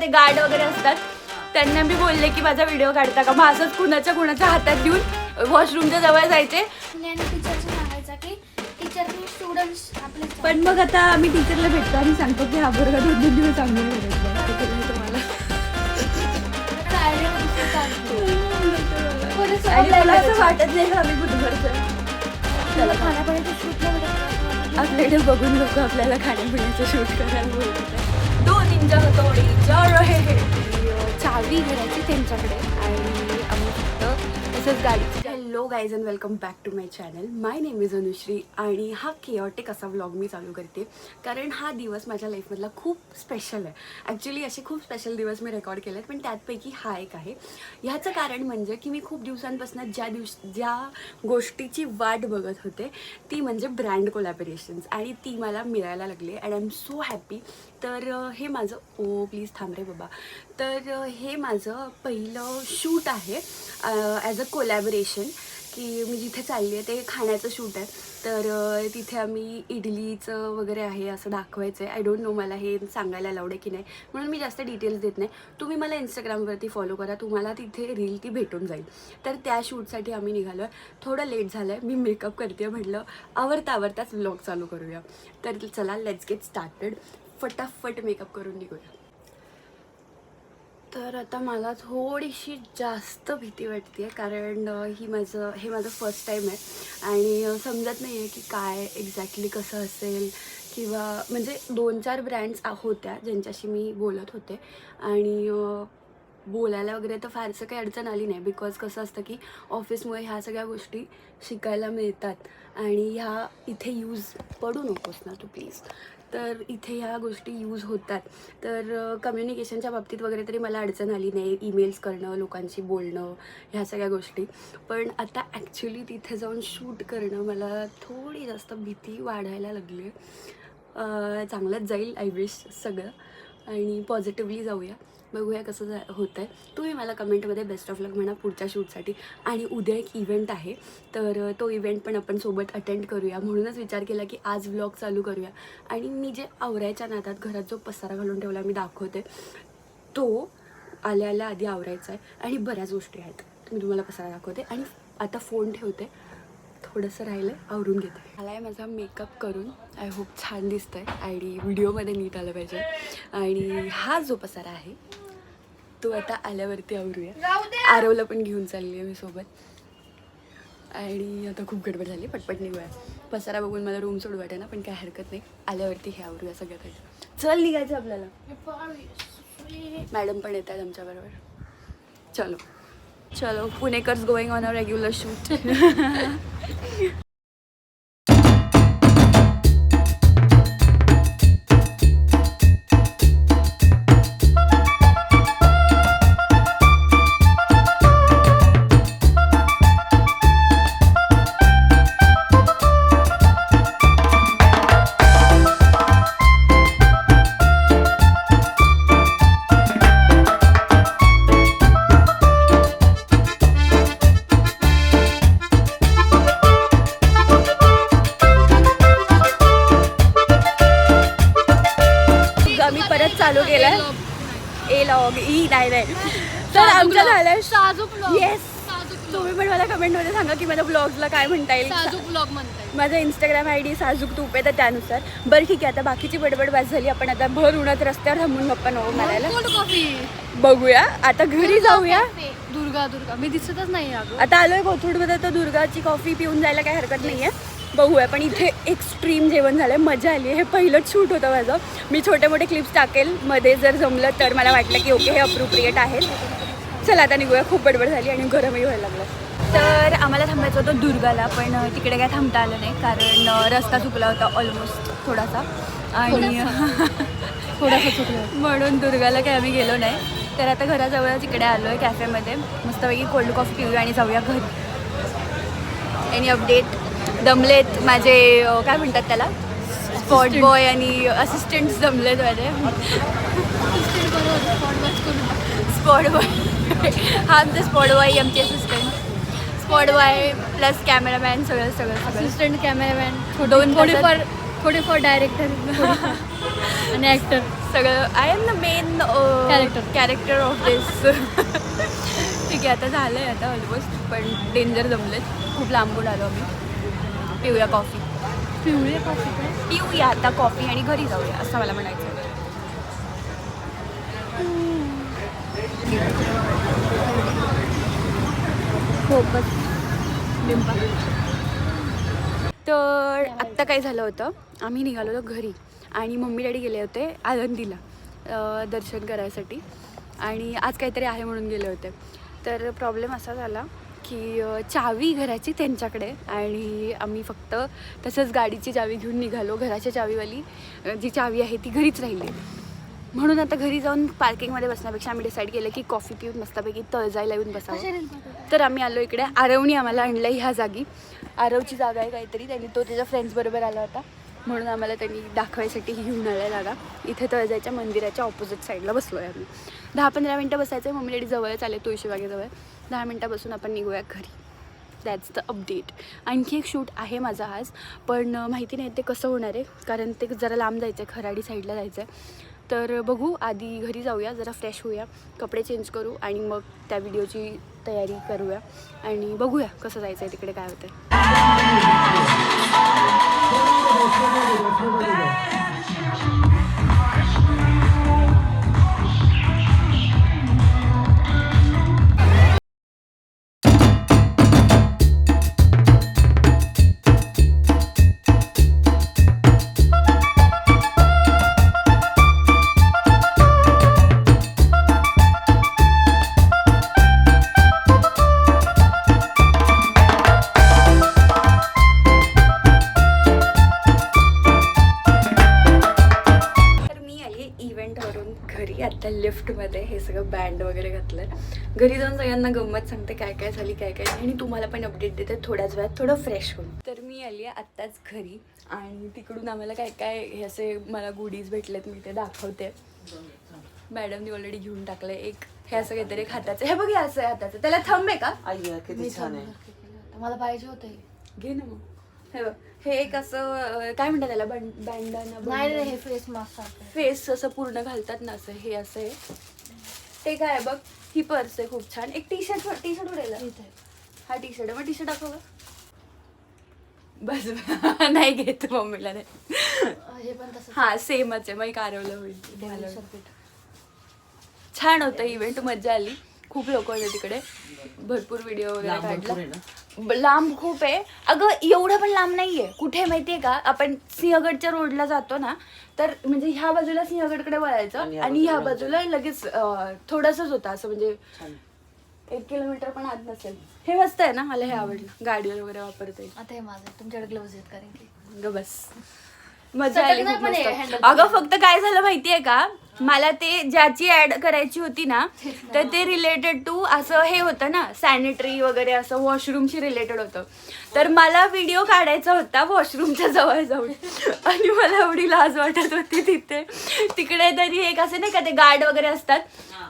ते गार्ड वगैरे असतात त्यांना मी बोलले की माझा व्हिडिओ काढता का. मग असंच कुणाच्या हातात देऊन वॉशरूमच्या जवळ जायचे. टीचरचं सांगायचं की टीचरनी स्टुडंट्स आपले पण मग आता आम्ही टीचरला भेटतो आणि सांगतो की हा बरोबर 2-2 दिवस सांगून आणि मला असं वाटत नाही आम्ही बुधवारचं खाण्यापिण्याचं शूट नाही भेटत. आपल्याकडे बघून लोक आपल्याला खाण्यापिण्याचं शूट करायला बोलतात. 2 निंजा हथौड़ी जा रहे हैं. चावी घरायची त्यांच्याकडे आणि आम्ही फक्त तसंच गाडीची. Hello guys and welcome back to my channel. My name is Anushree आणि हा केओटिक असा व्लॉग मी चालू करते कारण हा दिवस माझ्या लाईफमधला खूप स्पेशल आहे. ॲक्च्युली असे खूप स्पेशल दिवस मी रेकॉर्ड केले आहेत पण त्यापैकी हा एक आहे. ह्याचं कारण म्हणजे की मी खूप दिवसांपासून ज्या गोष्टीची वाट बघत होते ती म्हणजे ब्रँड कोलॅबोरेशन्स आणि ती मला मिळायला लागली and I am so happy. तर हे माझं प्लीज थांब रे बाबा. तर हे माझं पहिलं शूट आहे ॲज अ कोलॅबोरेशन की मी जिथे चालली आहे ते खाण्याचं शूट आहे. तर तिथे आम्ही इडलीचं वगैरे आहे असं दाखवायचं आहे. आय डोंट नो मला हे सांगायला अलाउड आहे की नाही म्हणून मी जास्त डिटेल्स देत नाही. तुम्ही मला इंस्टाग्रामवरती फॉलो करा, तुम्हाला तिथे रील ती भेटून जाईल. तर त्या शूटसाठी आम्ही निघालो आहे. थोडं लेट झालं आहे. मी मेकअप करते म्हटलं आवरताच व्लॉग चालू करूया. तर चला लेट्स गेट स्टार्टेड. फटाफट मेकअप करून निघूया. तर आता मला थोडीशी जास्त भीती वाटते आहे कारण हे माझं फर्स्ट टाईम आहे आणि समजत नाही आहे की काय एक्झॅक्टली कसं असेल किंवा म्हणजे 2-4 ब्रँड्स होत्या ज्यांच्याशी मी बोलत होते आणि बोलायला वगैरे तर फारसं काही अडचण आली नाही बिकॉज कसं असतं की ऑफिसमुळे ह्या सगळ्या गोष्टी शिकायला मिळतात आणि ह्या इथे यूज पडू नकोस ना तू प्लीज. तर इथे ह्या गोष्टी यूज होतात. तर कम्युनिकेशनच्या बाबतीत वगैरे तरी मला अडचण आली नाही. ईमेल्स करणं, लोकांशी बोलणं, ह्या सगळ्या गोष्टी. पण आता ॲक्च्युली तिथे जाऊन शूट करणं मला थोडी जास्त भीती वाढायला लागली आहे. चांगलंच जाईल आय विश सगळं आणि पॉझिटिव्हली जाऊया. बघूया कसं होतं आहे. तुम्ही मला कमेंटमध्ये बेस्ट ऑफ लक म्हणा पुढच्या शूटसाठी. आणि उद्या एक इव्हेंट आहे तर तो इव्हेंट पण आपण सोबत अटेंड करूया म्हणूनच विचार केला की आज व्लॉग चालू करूया. आणि मी जे आवरायच्या नादात घरात जो पसारा घालून ठेवला मी दाखवते तो आल्या आधी आवरायचा आहे आणि बऱ्याच गोष्टी आहेत. मी तुम्हाला पसारा दाखवते आणि आता फोन ठेवते. थोडंसं राहिलं आहे आवरून घेते. मला आहे माझा मेकअप करून आय होप छान दिसतं आहे आणि व्हिडिओमध्ये नीट आलं पाहिजे. आणि हा जो पसारा आहे तो आता आल्यावरती आवरूया. आरवला पण घेऊन चालली आहे मी सोबत आणि आता खूप गडबड झाली. पटपट निघूया. पसारा बघून मला रूम सोडू वाटे ना पण काय हरकत नाही. आल्यावरती हे आवरूया सगळ्यात आधी. चल निघायचं आपल्याला. मॅडम पण येत आहेत आमच्याबरोबर. चलो Punekars going on a regular shoot. चालू केलाय नाही तर आमचं झालंय साजूक ब्लॉग. येस. तुम्ही पण मला कमेंटमध्ये सांगा की माझ्या ब्लॉग्सला काय म्हणता येईल. साजूक ब्लॉग म्हणता येईल. माझा इंस्टाग्राम ID साजूक तूप आहे तर त्यानुसार. बरं ठीक आहे आता बाकीची बडबड वाज झाली. आपण आता भर उन्हात रस्त्यावर थांबून गप्पा नको मारायला. कोल्ड कॉफी बघूया आता घरी जाऊया. दुर्गा मी दिसतच नाही अगं. आता आलोय कोथरूडमध्ये तर दुर्गाची कॉफी पिऊन जायला काही हरकत नाही आहे. बघूया. पण इथे एक्स्ट्रीम जेवण झालं आहे. मजा आली. हे पहिलंच शूट होतं माझं. मी छोटे मोठे क्लिप्स टाकेल मध्ये जर जमलं तर. मला वाटलं की ओके हे अप्रोप्रिएट आहे. चला आता निघूया. खूप बडबड झाली आणि गरमही व्हायला लागलं. तर आम्हाला थांबायचं होतं दुर्गाला पण तिकडे काय थांबता आलं नाही कारण रस्ता चुकला होता ऑलमोस्ट थोडासा आणि थोडासा चुकलं म्हणून दुर्गाला काही आम्ही गेलो नाही. तर आता घराजवळच इकडे आलो आहे कॅफेमध्ये. मस्तपैकी कोल्ड कॉफी पिऊया आणि जाऊया घरी. Any update. दमलेत माझे काय म्हणतात त्याला स्पॉट बॉय आणि असिस्टंट्स जमलेत माझे. स्पॉट बॉय हा आमचा स्पॉट बॉय आमचे assistant. Spot boy plus cameraman सगळं असिस्टंट कॅमेरामॅन दोन थोडेफार डायरेक्टर आणि ॲक्टर. सगळं I am the main character of this. ठीक आहे, आता झालं आहे आता ऑलमोस्ट, पण डेंजर जमलेत. खूप लांबून आलो आम्ही. पिऊया कॉफी. पिऊया आता कॉफी आणि घरी जाऊया असं मला म्हणायचं. खूपच लिंबा. तर आत्ता काय झालं होतं, आम्ही निघालो होतो घरी आणि मम्मी डॅडी गेले होते आळंदीला दर्शन करायसाठी आणि आज काहीतरी आहे म्हणून गेले होते. तर प्रॉब्लेम असा झाला की चावी घराची त्यांच्याकडे आणि आम्ही फक्त तसंच गाडीची चावी घेऊन निघालो. घराच्या चावीवाली जी चावी आहे ती घरीच राहिली. म्हणून आता घरी जाऊन पार्किंगमध्ये बसण्यापेक्षा आम्ही डिसाईड केलं की कॉफी पिऊन मस्तपैकी तळजायला येऊन बसावं. तर आम्ही आलो इकडे. आरवनी आम्हाला आणलं ह्या जागी. आरवची जागा आहे काहीतरी, त्यांनी तो त्याच्या फ्रेंड्सबरोबर आला होता म्हणून आम्हाला त्यांनी दाखवायसाठी घेऊन आल्या जागा. इथे तळजायच्या मंदिराच्या ऑपोजिट साईडला बसलो आहे आम्ही. 10-15 मिनटं बसायचं आहे. मम्मी डॅडी जवळच आले तुळशीबागेजवळ. 10 मिनटं बसून आपण निघूया घरी. That's the update. आणखी एक शूट आहे माझा आज, पण माहिती नाही ते कसं होणार आहे कारण ते जरा लांब जायचं आहे, खराडी साईडला जायचं आहे. तर बघू, आधी घरी जाऊया, जरा फ्रेश होऊया, कपडे चेंज करू आणि मग त्या व्हिडिओची तयारी करूया आणि बघूया कसं जायचं आहे तिकडे, काय होतं घरी. आता लिफ्टमध्ये हे सगळं बँड वगैरे घातलं. घरी जाऊन सगळ्यांना गंमत सांगते काय काय झाली काय काय आणि तुम्हाला पण अपडेट देते थोड्याच वेळात थोडं फ्रेश होऊन. तर मी आली आहे आत्ताच घरी आणि तिकडून आम्हाला काय काय हे असे मला गुडीज भेटलेत, मी ते दाखवते. मॅडमनी ऑलरेडी घेऊन टाकलं एक हे असं काहीतरी हाताचं. हे बघ, असं आहे हाताचं, त्याला थंब आहे का? किती छान आहे. मला पाहिजे होतं. घे ना मग. हे बघ, हे एक असं काय म्हणतात त्याला, बँडाना. नाही, हे फेस मास्क. फेस असं पूर्ण घालतात ना, असं हे असं आहे. ते काय आहे बघ, ही पर्स आहे खूप छान. एक टी शर्ट उडेल. हा टी शर्ट आहे, मग टी शर्ट दाखव. बस नाही घेत मम्मीला नाही. हे पण तसं. हा सेमच आहे, मग कारवलं होईल. छान होतं इव्हेंट, मजा आली. खूप लोक होते तिकडे, भरपूर व्हिडिओ वगैरे काढला. लांब खूप आहे अगं, एवढं पण लांब नाहीये. कुठे माहितीये का, आपण सिंहगडच्या रोडला जातो ना, तर म्हणजे ह्या बाजूला सिंहगडकडे वळायचं आणि ह्या बाजूला लगेच थोडंसंच होतं असं, म्हणजे 1 किलोमीटर पण आत नसेल. हे मस्त आहे ना, मला हे आवडलं. गाडीवर वगैरे वापरता येईल. आता हे माझं तुमच्याकडे ग्लोव्ज आहेत कारण की ग बस मजा आली खूप मस्त. अगं फक्त काय झालं माहितीये का, मला ते ज्याची ऍड करायची होती ना, तर ते रिलेटेड टू असं हे होतं ना, सॅनिटरी वगैरे असं वॉशरूमशी रिलेटेड होतं. तर मला व्हिडिओ काढायचा होता वॉशरूमच्या जवळ जाऊन आणि मला एवढी लाज वाटत होती तिथे. तिकडे तरी एक असे नाही का ते गार्ड वगैरे असतात,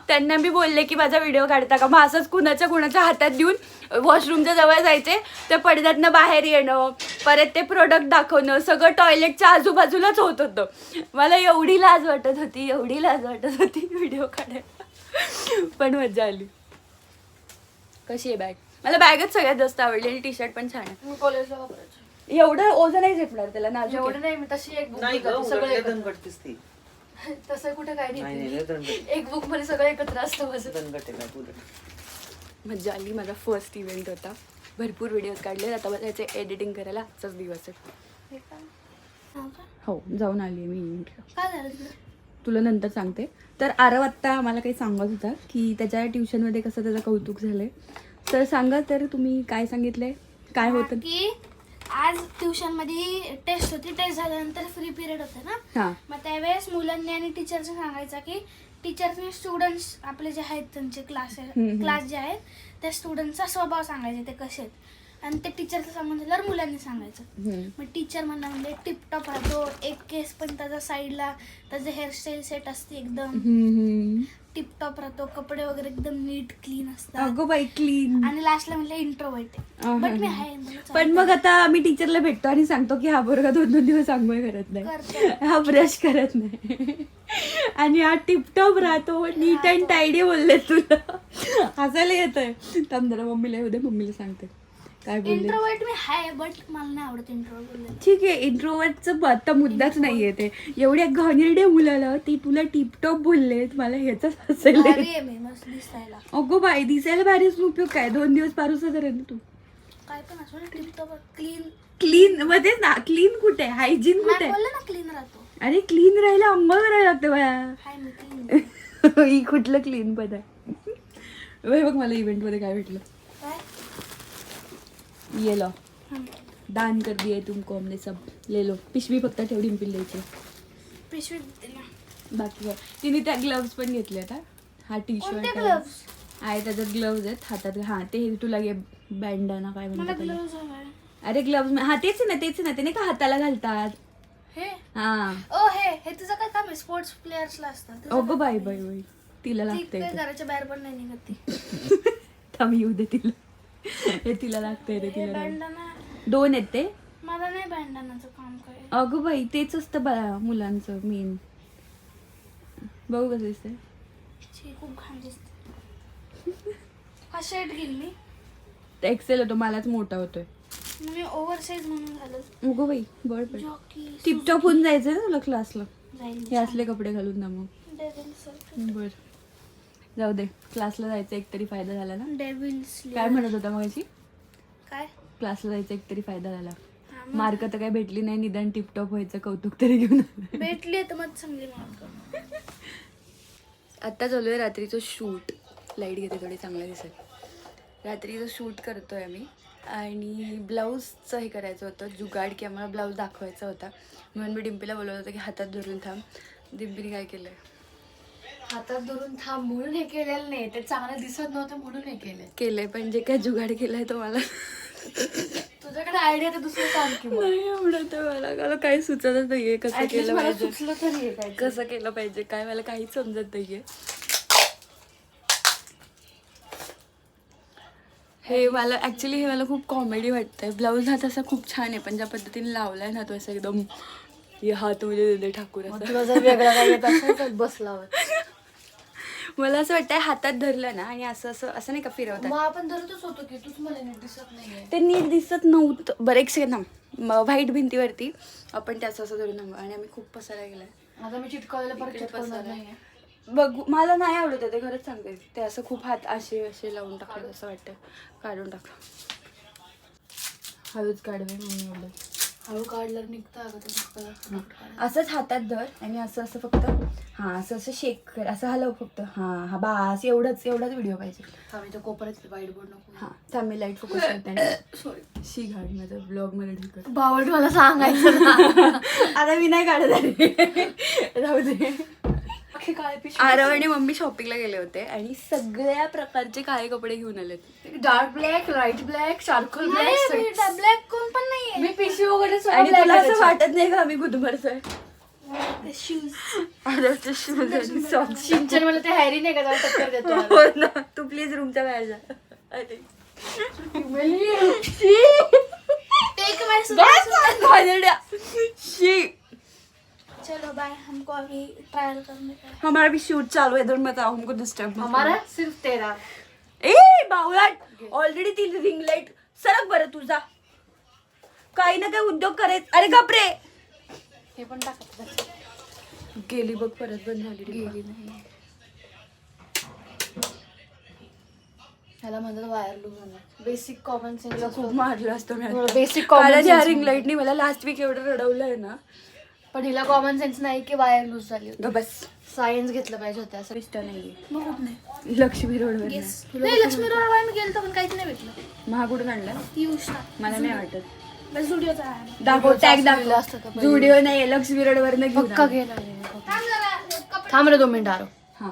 त्यांना मी बोलले की माझा व्हिडिओ काढता का. मग असंच कुणाच्या हातात देऊन वॉशरूमच्या जवळ जायचे, त्या पडद्यातनं बाहेर येणं, परत ते प्रोडक्ट दाखवणं, सगळं टॉयलेटच्या आजूबाजूलाच होत होतं. मला एवढी लाज वाटत होती व्हिडिओ काढायला, पण मजा आली. कशी आहे बॅग? मला बॅगच सगळ्यात जास्त आवडली आणि टी शर्ट पण छान आहे. मी कॉलेजला वापरायचं. एवढं ओझं नाही झेपणार त्याला, नाजूक आहे. एवढं नाही, मी तशी एक बुक सगळं तसं कुठे काय नाही. एक बुक मध्ये सगळं एकत्र असतं माझं. मजा आली. माझा फर्स्ट इव्हेंट होता. भरपूर व्हिडिओज काढले. आता त्याचे एडिटिंग करायला आजचाच दिवस आहे. हो, जाऊन आली मी इव्हेंटला. काय झालं तिकडे तुला नंतर सांगते. तर आरव आत्ता मला काही सांगत होता की त्याच्या ट्युशनमध्ये कसं त्याचं कौतुक झालंय. तर सांगा तर तुम्ही काय सांगितलंय, काय होतं की आज ट्युशन मध्ये टेस्ट होती. टेस्ट झाल्यानंतर फ्री पिरियड होता ना, हां. मग त्यावेळेस मुलांनी आणि टीचरने सांगायचं की टीचरने स्टुडंट्स आपले जे आहेत त्यांचे क्लास जे आहेत त्या स्टुडंटचा स्वभाव सांगायचे, ते कसे आहेत. आणि ते टीचरचं सांगून झाल्यावर मुलांनी सांगायचं. मग टीचर म्हणजे टिपटॉप राहतो, एक केस पण त्याचा साईडला, त्याचं हेअरस्टाईल सेट असते एकदम टिपटॉप राहतो, कपडे वगैरे एकदम नीट क्लीन असतात. अगो बाई क्लीन. आणि लास्टला म्हणलं इंट्रोवर्ट आहे, बट मी आहे. पण मग आता आम्ही टीचरला भेटतो आणि सांगतो की हा पोरगा 2-2 दिवस आंघोळ करत नाही, हा ब्रश करत नाही. आणि हा टिपटॉप राहतो, नीट अँड टायडी बोलले तुला. हसायला येतंय. थांब जरा मम्मीला येऊ दे, मम्मीला सांगते काय बोलले. इंट्रोवर्ट मी आहे बट मला नाही आवडत इंट्रोवर्ट बोलले. ठीक आहे, इंट्रोवर्टचं आता मुद्दाच नाहीये ते. एवढ्या घाणेरड्या मुलाला ती तुला टिपटॉप बोलले, मला ह्याच हसायला. भारी आहे मी मस्त दिसायला. अगो बाई, दिसायला भारीच उपयोग काय, 2 दिवस पारूसा तर तू. काय पण असो टिपटॉप क्लीन. क्लीन मध्ये ना, क्लीन कुठे, हायजीन कुठे. बोलले ना क्लीन राहतो. अरे क्लीन राहायला अंघोळ करायला लागतं बाया. हाय मी क्लीन. ही कुठलं क्लीन पद आहे. बघ मला इव्हेंट मध्ये काय भेटलं. काय ये लो, दान कर दिए तुमको हमने सब, ले लो. पिशवी फक्त ठेव, डिंपल द्यायची. पिशवी देते ना. बाकी काय, तिने त्या ग्लव्स पण घेतले आता. हा टी कोणते शर्ट ग्लव्स? आहे, त्याच्यात ग्लव्ज आहेत हातात. हा ते तुला घे, बँडाना काय मला म्हणतात त्याला. ग्लव्स हवाय. अरे ग्लव्ज, हा तेच ना, तेच ना, ते नाही का हाताला घालतात. हे हा. ओ हे तुझं काय काम आहे? स्पोर्ट्स प्लेयर्सला असतं. तुझं अगो काय बाई काम आहे? बाई बाई, तिला ती लागतंय काय ते. घराच्या बाहेर पण नाही निघत ती. थांब येऊ दे तिला. हे तिला लागतंय ते, हे तिला लागतंय. बँडना 2 आहेत ते. मला नाही बँडनाचं काम काय. अगो बाई, तेच असतं बाळा मुलांचं मेन. बघू कसं दिसतंय. छी, खूप घाण दिसते. हा शर्ट घेईल मी. एक्सेल होतो, मलाच मोठा होतोय. मी ओव्हर साईज म्हणून घालत. अगो बाई, बळ पड. जॉकी टिपटॉप होऊन जायचं ना तुला क्लासला. जाईल. हे असले कपडे घालून ना मग. Devil sir. बर, जाऊ दे. क्लासला जायचा एक तरी फायदा झाला ना. डेव्हिल काय म्हणत होता मगाशी. काय क्लासला जायचा एक तरी फायदा झाला. हा, मग मार्क तर काय भेटली नाही, निदान टिपटॉप व्हायचं कौतुक तरी घेऊन आलं. भेटली तर मग चांगली मार्क. आत्ता चालू आहे रात्रीचं शूट. लाईट घेते थोडी, चांगलं दिसेल. रात्रीचं शूट करतोय आम्ही आणि ब्लाऊजचं हे करायचं होतं जुगाड, की आम्हाला ब्लाऊज दाखवायचा होता. म्हणून मी डिम्पीला बोलवलं होतं की हातात धरून थांब. डिम्पीने काय केलंय, हातात धरून थांब म्हणून हे केलेलं नाही, ते चांगलं दिसत नव्हतं म्हणून हे केलंय पण जे काय जुगाड केलाय तो मला तुझ्याकडे आयडिया तर दुसरं सांग की मग. नाही आवडत मला काही सुचतच नाहीये कसं At least केलं मला पाहिजे, सुचलं तरी आहे काय. कसं केलं पाहिजे काय, मला काहीच समजत नाहीये. हे मला ॲक्च्युली हे मला खूप कॉमेडी वाटतंय. ब्लाऊज हा तसा खूप छान आहे, पण ज्या पद्धतीने लावलाय ना तो असं एकदम हे हात म्हणजे दे ठाकूर मग असं. तुला जर वेगळं काय येत असेल तर बसला. मला असं वाटतंय हातात धरलं ना आणि असं असं असं नाही का फिरवतात, मग आपण धरतच होतो की तूच मला नीट दिसत नाहीये. ते नीट दिसत नव्हतं. बरं एक सेकंड थांब. व्हाईट भिंतीवरती आपण त्याचं असं धरून थांबू आणि आम्ही खूप पसारा गेलाय. आता मी चिटकवलेलं परत इकडे चिटकवणार पसारा. नाहीये. बघ मला नाही आवडत ते, खरंच सांगते. ते असं खूप हात असे असे लावून टाकले असं वाटतं. काढून टाका, हळूच काढवे मम्मी एवढं. हळू काढल्यावर निघतं अगं ते नुसतं. असंच हातात धर आणि असं असं फक्त हां असं असं शेक कर, असं हलव फक्त. हां हा बास, एवढाच व्हिडिओ पाहिजे. हा मी तर कोपऱ्यात वाईट बोर्ड नको. हां थांब मी लाईट फोकस करते. सॉरी शी घाड माझं ब्लॉगमध्ये ढकल. बावट मला सांगायचं ना. आता मी नाही काढत आहे, राहू दे. अख्खे काळे आरव आणि मम्मी शॉपिंगला गेले होते आणि सगळ्या प्रकारचे काळे कपडे घेऊन आलेत. Dark black, light black, charcoal black. Black कोण पण नाहीये. मी पिशवी वगैरे आणि तुला असं वाटत नाही का आम्ही गुदमरतोय. शूज. आरवचे शूज आणि सॉक्स. सिंचन मला ते हॅरी नाही का त्याला टक्कर देतो. हो ना, तू प्लीज रूमच्या बाहेर जा. अरे टेक माय घाणेरड्या. शी. चलो बाय, हमको अभी ट्रायल करने का है. हमारा भी शूट चालू है, इधर मत आओ, हमको डिस्टर्ब मत हमारा सिर्फ तेरा. ए बावळाट, ऑलरेडी ती रिंग लाईट सरक बरं तुझा. काही ना काही उद्योग करायचं. अरे गपरे, हे पण टाकत गेली बघ, परत बंद झाली. गेली नाही. ह्याला म्हणतात वायर लूज होणं. Basic common sense. खूप मारलं असतं मी आता. बेसिक कारण कॉमन या सेन्स. रिंग लाईटनी मला लास्ट वीक एवढं रडवलंय ना. पण हिला कॉमन सेन्स नाही की वायर लूज झाली होती. ग बस, सायन्स घेतलं पाहिजे होतं असं. इष्ट नाहीये. मग कुठं नाही. लक्ष्मी रोडवर येस. नाही लक्ष्मी रोडवर मी गेलतो पण काहीच नाही भेटलं. महागुडून आणलं ती उष्णा. मला नाही वाटत. बस स्टुडिओचा आहे. दाखव, टॅग लिहिलं असतं का दाखव. पहिले? जुडिओ नाही, लक्ष्मी रोडवर पक्का घे ना. थांब जरा, कपडे. थांब रे 2 मिनिटं आरो. हां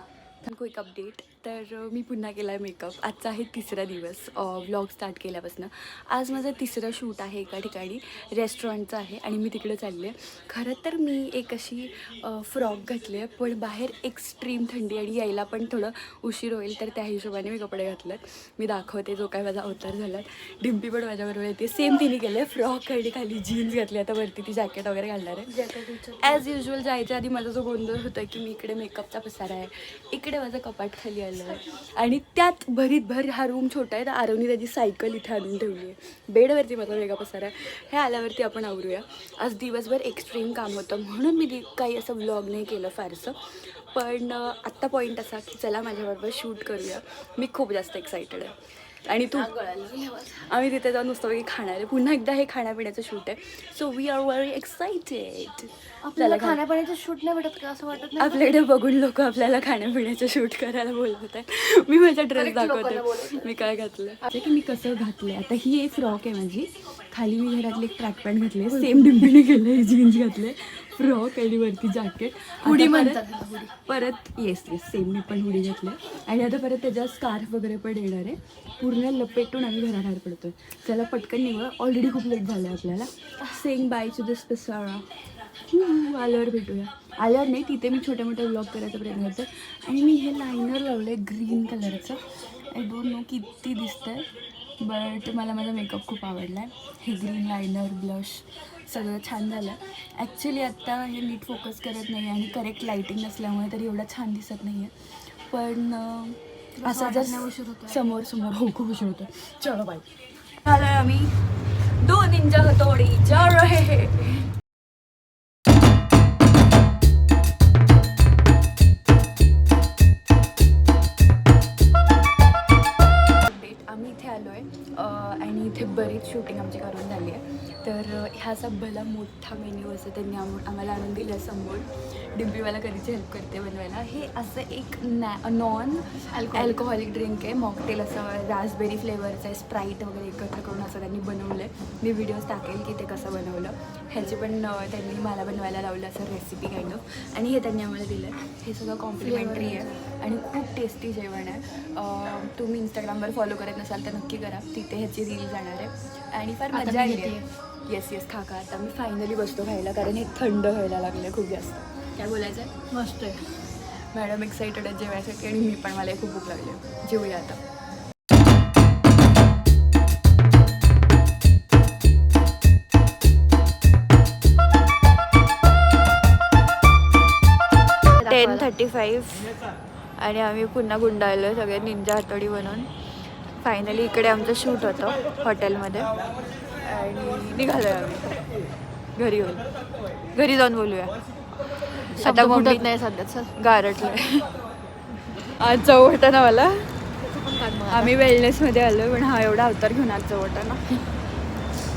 क्विक अपडेट. तर मी पुन्हा केला आहे मेकअप. आजचा आहे तिसरा दिवस व्लॉग स्टार्ट केल्यापासून. आज माझं तिसरं शूट आहे एका ठिकाणी, रेस्टॉरंटचं आहे आणि मी तिकडे चालले. खरं तर मी एक अशी फ्रॉक घातली आहे, पण बाहेर एक्स्ट्रीम थंडी आणि यायला पण थोडं उशीर होईल, तर त्या हिशोबाने मी कपडे घातलेत. मी दाखवते जो काय माझा अवतार झाला. डिम्पी पण माझ्याबरोबर येते. सेम तिने केलं आहे, फ्रॉक आणि खाली जीन्स घातली. आता वरती ती जॅकेट वगैरे घालणार आहे. ॲज युजल जायच्या आधी माझा जो गोंधळ होता की मी इकडे मेकअपचा पसारा आहे, इकडे माझं कपाट खाली आलं आहे आणि त्यात भरीत भर हा रूम छोटा आहे, तर आरवनी त्याची सायकल इथे आणून ठेवली आहे. बेडवरती माझा वेगळा पसारा आहे. हे आल्यावरती आपण आवरूया. आज दिवसभर एक्स्ट्रीम काम होतं म्हणून मी काही असं व्लॉग नाही केलं फारसं. पण आत्ता पॉईंट असा की चला माझ्याबरोबर शूट करूया. मी खूप जास्त एक्सायटेड आहे. आणि तू आम्ही तिथे जाऊन नुसतं खाणार आहे. पुन्हा एकदा हे खाण्यापिण्याचं शूट आहे. So we are very excited. आपल्याला खाण्यापिण्याचं शूट नाही भेटत का असं वाटत नाही? आपल्याकडे बघून लोक आपल्याला खाण्यापिण्याचं शूट करायला बोलत आहे. मी माझा ड्रेस दाखवते मी काय घातलं म्हणजे की मी कसं घातलंय. आता ही एक फ्रॉक आहे माझी. खाली मी घरातली एक ट्रॅक पॅन्ट घातली, सेम डिम्पीने केलं, जीन्स घातले, फ्रॉक आणि वरती जॅकेट. हुडी म्हणतात. परत येस सेम मी पण हुडी घातली आणि आता परत त्याच्यात स्कार्फ वगैरे पण येणार आहे. पूर्ण लपेटून आम्ही घराबाहेर पडतोय. चला पटकन निघूया, ऑलरेडी खूप लेट झालं आहे आपल्याला. सेइंग बाय टू दिस पसारा. आल्यावर भेटूया. आल्यावर नाही, तिथे मी छोटे मोठे व्लॉग करायचा प्रयत्न करते. आणि मी हे लायनर लावलं आहे ग्रीन कलरचं. आय डोंट नो किती दिसतं आहे, बट मला माझा मेकअप खूप आवडला आहे. हे ग्रीन लायनर, ब्लश सगळं छान झालं. ॲक्च्युली आत्ता हे नीट फोकस करत नाही आणि करेक्ट लाईटिंग नसल्यामुळे तरी एवढं छान दिसत नाही आहे. पण असा जर उशीर होतो समोर हो खूप उशीर होतो. चलो बाय. झालं आम्ही 2 निंजा हथौड़ी जा रहे हैं. आम्ही इथे आलो आहे आणि इथे बरीच शूटिंग आमची करून झाली आहे. तर ह्या असा भला मोठा मेन्यू असं त्यांनी आम्हाला आणून दिला समोर. डिम्पी मला कधीची हेल्प करते बनवायला. हे असं एक नॉन अल्कोहॉलिक ड्रिंक आहे, मॉकटेल असं रास्बेरी फ्लेवरचं आहे. स्प्राईट वगैरे एकत्र करून असं त्यांनी बनवलं आहे. मी व्हिडिओज टाकेल की ते कसं बनवलं. ह्याची पण त्यांनी मला बनवायला लावलं असं रेसिपी काइंड ऑफ. आणि हे त्यांनी आम्हाला दिलं आहे. हे सगळं कॉम्प्लिमेंटरी आहे आणि खूप टेस्टी जेवण आहे. तुम्ही इंस्टाग्रामवर फॉलो करत नसाल तर नक्की करा, तिथे ह्याची रील जाणार आहे आणि फार मजा आली आहे. येस खा. आता मी फायनली बसतो खायला, कारण हे थंड व्हायला लागलं खूप जास्त. काय बोलायचं आहे? मस्त आहे. मॅडम एक्सायटेड आहे जेवायसाठी आणि मी पण, मला खूप भूक लागली आहे. जेवूया आता. दाखवायला. 10:35 आणि आम्ही पुन्हा गुंडाळलो सगळे निंजा हातोडी बनवून. फायनली इकडे आमचं शूट होतं हॉटेलमध्ये आणि निघालो आम्ही घरी येऊन. घरी जाऊन बोलूया. आता फुटत नाही सध्या. चल गारटलं आज जाऊ वाटतं ना मला. आम्ही वेलनेसमध्ये आलो पण हा एवढा अवतार घेऊन आज जाऊ वाटतं ना.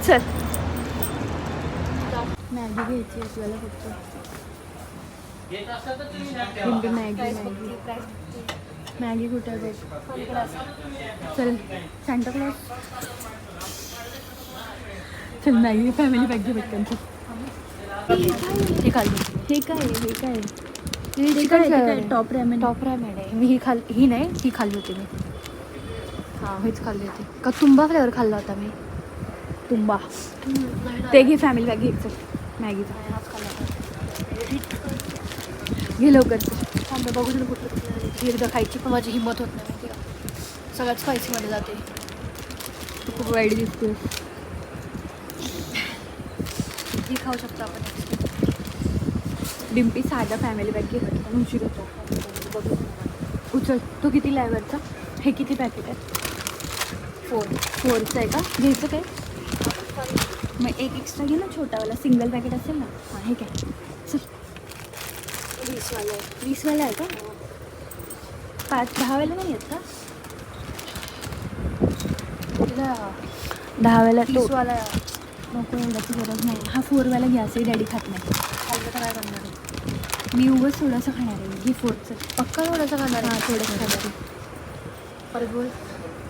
चल मॅगी घ्यायची आपल्याला फक्त. मॅगी कुठे आहे बघ. चल सांता क्लॉज. चल मॅगी फॅमिली पॅक घे पटकन. हे खाल्ली. हे काय हे काय टॉप रॅमेन. टॉप रॅमेन आहे. मी ही नाही, ही खाल्ली होती मी. हां हेच खाल्ली होती का? तुंबा फ्लेवर खाल्ला होता मी. तुंबा ते घे फॅमिली पॅक घे. चल मॅगीचा घे लवकर. थांबे बघू तुला कुठलं. ही एकदा खायची पण माझी हिंमत होत नाही माहिती का. सगळ्यात स्पायसीमध्ये जाते. तू खूप वाईट दिसते. ही खाऊ शकतो आपण. डिम्पी साधा फॅमिली पॅक घे पटकन, उशीर होतो. बघू. उचल. तो किती लायवरचा? हे किती पॅकेट आहे? 4चं आहे का? घ्यायचं काय? मग एक एक्स्ट्रा घे ना छोटावाला, सिंगल पॅकेट असेल ना. हां हे काय. चल 20वाला आहे का? 10 वाला नाही आहेत का? 10 वाला तो 30वाला नको, एवढ्याची गरज नाही. हा 4वाला घ्या, असे डॅडी खात नाही. खाल्लं तर काय करणार आहे? मी उगाच थोडंसं खाणार आहे. घे 4चं. पक्का थोडंसं खाणार हां आहे? थोडंसं खाणार आहे. परत बोल.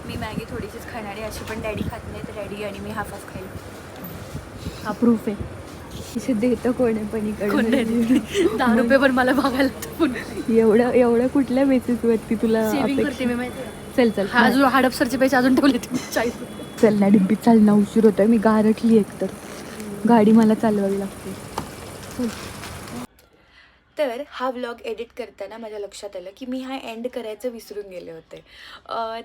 मी मॅगी थोडीशीच खाणार आहे, अशी पण डॅडी खात नाही, तर डॅडी आणि मी हाफ खाईल. हा प्रूफ आहे. इथे देतं कोण आहे पण कोण नाही इकडे देत. 10 रुपये पण मला बघायला लागतं पुन्हा. एवढं कुठल्या बेसिसवरती तुला सेव्हिंग करते अपेक्षा? मी माहिती आहे. चल चल हा अजून हडपसरचे पैसे अजून ठेवले ते 40 रुपये. चल ना डिब्बी, चाल ना, उशीर होतोय. मी गारटली एकतर, गाडी मला चालवावी लागते. तर हा व्लॉग एडिट करताना माझ्या लक्षात आलं की मी हा एंड करायचं विसरून गेले होते.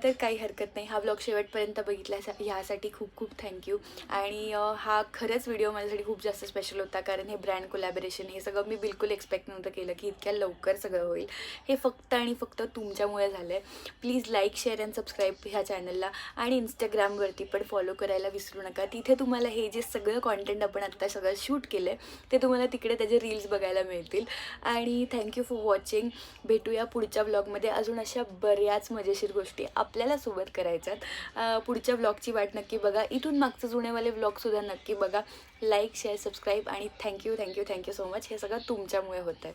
तर काही हरकत नाही, हा व्लॉग शेवटपर्यंत बघितला ह्यासाठी खूप खूप थँक्यू. आणि हा खरंच व्हिडिओ माझ्यासाठी खूप जास्त स्पेशल होता, कारण हे ब्रँड कोलॅबोरेशन हे सगळं मी बिलकुल एक्सपेक्ट नव्हतं केलं की इतक्या लवकर सगळं होईल. हे फक्त आणि फक्त तुमच्यामुळे झालं आहे. Please like, share and subscribe ह्या चॅनलला, आणि इंस्टाग्रामवरती पण फॉलो करायला विसरू नका. तिथे तुम्हाला हे जे सगळं कॉन्टेंट आपण आत्ता सगळं शूट केलं आहे ते तुम्हाला तिकडे त्याचे रील्स बघायला मिळतील. आणि थँक्यू फॉर वॉचिंग. भेटूया पुढच्या व्लॉगमध्ये. अजून अशा बऱ्याच मजेशीर गोष्टी आपल्याला सोबत करायच्यात. पुढच्या व्लॉगची वाट नक्की बघा. इथून मागचं जुनेवाले व्लॉगसुद्धा नक्की बघा. लाईक, शेअर, सबस्क्राईब आणि थँक्यू सो मच. हे सगळं तुमच्यामुळे होतं आहे.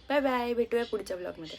Bye bye. भेटूया पुढच्या व्लॉगमध्ये.